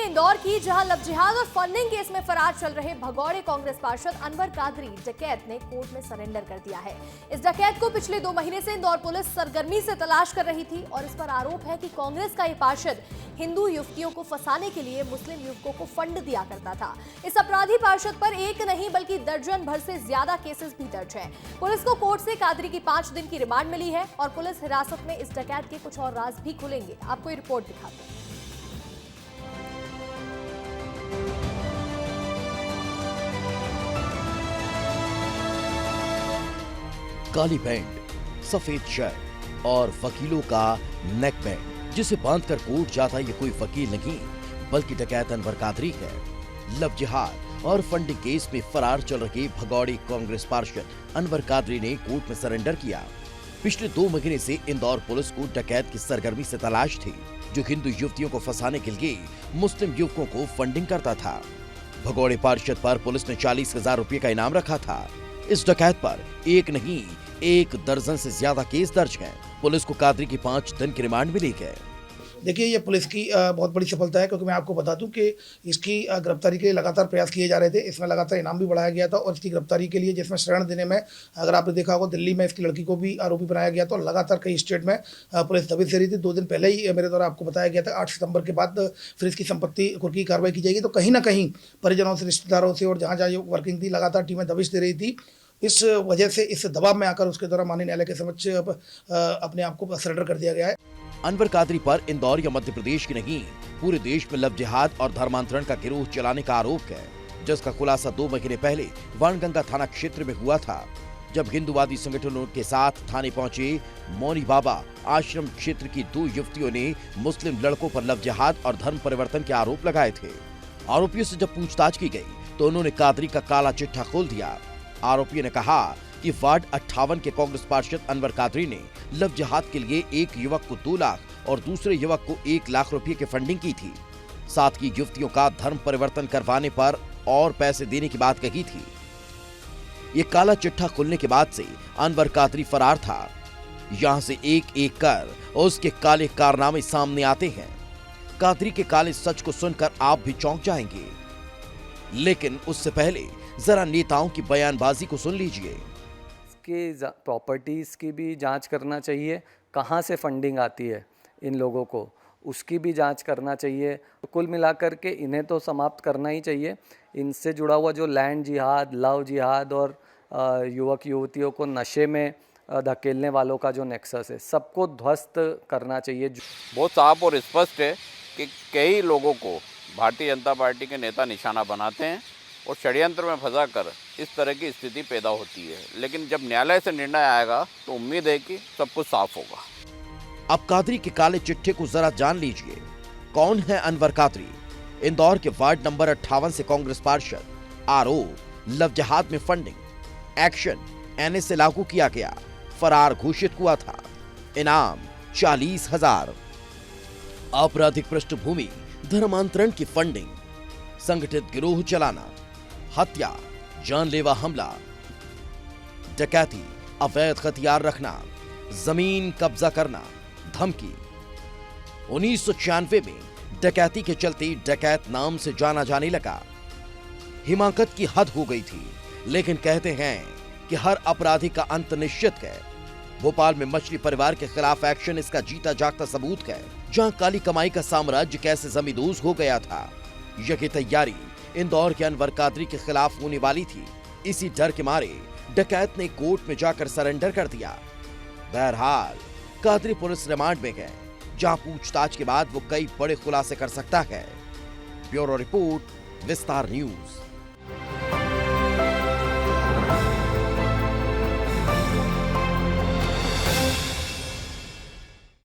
देखेंगे इंदौर की, जहां लव जिहाद और फंडिंग केस में फरार चल रहे भगौड़े कांग्रेस पार्षद अनवर कादरी डकैत ने कोर्ट में सरेंडर कर दिया है। इस डकैत को पिछले 2 महीने से इंदौर पुलिस सरगर्मी से तलाश कर रही थी और इस पर आरोप है कि कांग्रेस का ये पार्षद हिंदू युवतियों को फंसाने के लिए मुस्लिम युवकों को फंड दिया करता था। इस अपराधी पार्षद पर एक नहीं बल्कि दर्जन भर से ज्यादा केसेस भी दर्ज हैं। पुलिस को कोर्ट से कादरी की 5 दिन की रिमांड मिली है और पुलिस हिरासत में इस डकैत के कुछ और राज भी खुलेंगे। आपको ये रिपोर्ट दिखाते हैं। काली पैंट, सफेद शर्ट और वकीलों का नेक बैंड, जिसे बांधकर कोर्ट जाता ये कोई वकील नहीं बल्कि डकैत अनवर कादरी है। लव जिहाद और फंडिंग केस में फरार चल रहे भगौड़े कांग्रेस पार्षद अनवर कादरी ने कोर्ट में सरेंडर किया। पिछले 2 महीने से इंदौर पुलिस को डकैत की सरगर्मी से तलाश थी, जो हिंदू युवतियों को फंसाने के लिए मुस्लिम युवकों को फंडिंग करता था। भगौड़े पार्षद पर पुलिस ने 40,000 रुपए का इनाम रखा था। इस डकैत पर एक नहीं 1 दर्जन से ज्यादा केस दर्ज हैं। पुलिस को कादरी की 5 दिन की रिमांड मिली है। देखिए, ये पुलिस की बहुत बड़ी सफलता है, क्योंकि मैं आपको बता दूं कि इसकी गिरफ्तारी के लिए लगातार प्रयास किए जा रहे थे। इसमें लगातार इनाम भी बढ़ाया गया था और इसकी गिरफ्तारी के लिए, जिसमें शरण देने में, अगर आपने देखा होगा, दिल्ली में इसकी लड़की को भी आरोपी बनाया गया था और लगातार कई स्टेट में पुलिस दबिश दे रही थी। 2 दिन पहले ही मेरे द्वारा आपको बताया गया था 8 सितंबर के बाद फिर इसकी संपत्ति कुर्क की कार्रवाई की जाएगी। तो कहीं ना कहीं परिजनों से, रिश्तेदारों से और जहाँ जहाँ वर्किंग थी, लगातार टीमें दबिश दे रही थी। इस वजह से इस दबाव में आकर उसके द्वारा माननीय न्यायालय के समक्ष अपने आप को सरेंडर कर दिया गया है। अनवर कादरी पर इंदौर या मध्य प्रदेश की नहीं पूरे देश में लव जिहाद और धर्मांतरण का गिरोह चलाने का आरोप है, जिसका खुलासा 2 महीने पहले वाणगंगा थाना क्षेत्र में हुआ था, जब हिंदूवादी संगठनों के साथ थाने पहुंचे मौनी बाबा आश्रम क्षेत्र की 2 युवतियों ने मुस्लिम लड़कों पर लव जिहाद और धर्म परिवर्तन के आरोप लगाए थे। आरोपियों से जब पूछताछ की गई तो उन्होंने कादरी का काला चिट्ठा खोल दिया। आरोपियों ने कहा कि वार्ड 58 के कांग्रेस पार्षद अनवर कादरी ने लव जिहाद के लिए एक युवक को 2 लाख और दूसरे युवक को 1 लाख रुपए की फंडिंग की थी। साथ ही युवतियों का धर्म परिवर्तन करवाने पर और पैसे देने की बात कही थी। ये काला चिट्ठा खुलने के बाद से अनवर कादरी फरार था। यहां से एक-एक कर उसके काले कारनामे सामने आते हैं। कादरी के काले सच को सुनकर आप भी चौंक जाएंगे, लेकिन उससे पहले जरा नेताओं की बयानबाजी को सुन लीजिए। इसकी प्रॉपर्टीज़ की भी जांच करना चाहिए, कहां से फंडिंग आती है इन लोगों को, उसकी भी जांच करना चाहिए। कुल मिलाकर के इन्हें तो समाप्त करना ही चाहिए। इनसे जुड़ा हुआ जो लैंड जिहाद, लव जिहाद और युवक युवतियों को नशे में धकेलने वालों का जो नेक्सस है, सबको ध्वस्त करना चाहिए। बहुत साफ और स्पष्ट है कि कई लोगों को भारतीय जनता पार्टी के नेता निशाना बनाते हैं और षड्यंत्र में फंसाकर इस तरह की स्थिति पैदा होती है। लेकिन जब न्यायालय से निर्णय आएगा तो उम्मीद है कि सब कुछ साफ होगा। अब कादरी के काले चिट्ठे को जरा जान लीजिए। कौन है अनवर कादरी? इंदौर के वार्ड नंबर 58 से कांग्रेस पार्षद। आरोप लव जिहाद में फंडिंग। एक्शन एनए से लागू किया गया। फरार घोषित हुआ था। इनाम 40,000। आपराधिक पृष्ठभूमि धर्मांतरण की फंडिंग, संगठित गिरोह चलाना, हत्या, जानलेवा हमला, डकैती, अवैध हथियार रखना, जमीन कब्जा करना, धमकी। 1996 में डकैती के चलते डकैत नाम से जाना जाने लगा। हिमाकत की हद हो गई थी, लेकिन कहते हैं कि हर अपराधी का अंत निश्चित है। भोपाल में मछली परिवार के खिलाफ एक्शन इसका जीता जागता सबूत है, जहां काली कमाई का साम्राज्य कैसे जमींदोज हो गया था। यह तैयारी इंदौर के अनवर कादरी के खिलाफ होने वाली थी। इसी डर के मारे डकैत ने कोर्ट में जाकर सरेंडर कर दिया। बहरहाल कादरी पुलिस रिमांड में है, जहां पूछताछ के बाद वो कई बड़े खुलासे कर सकता है। ब्यूरो रिपोर्ट, विस्तार न्यूज।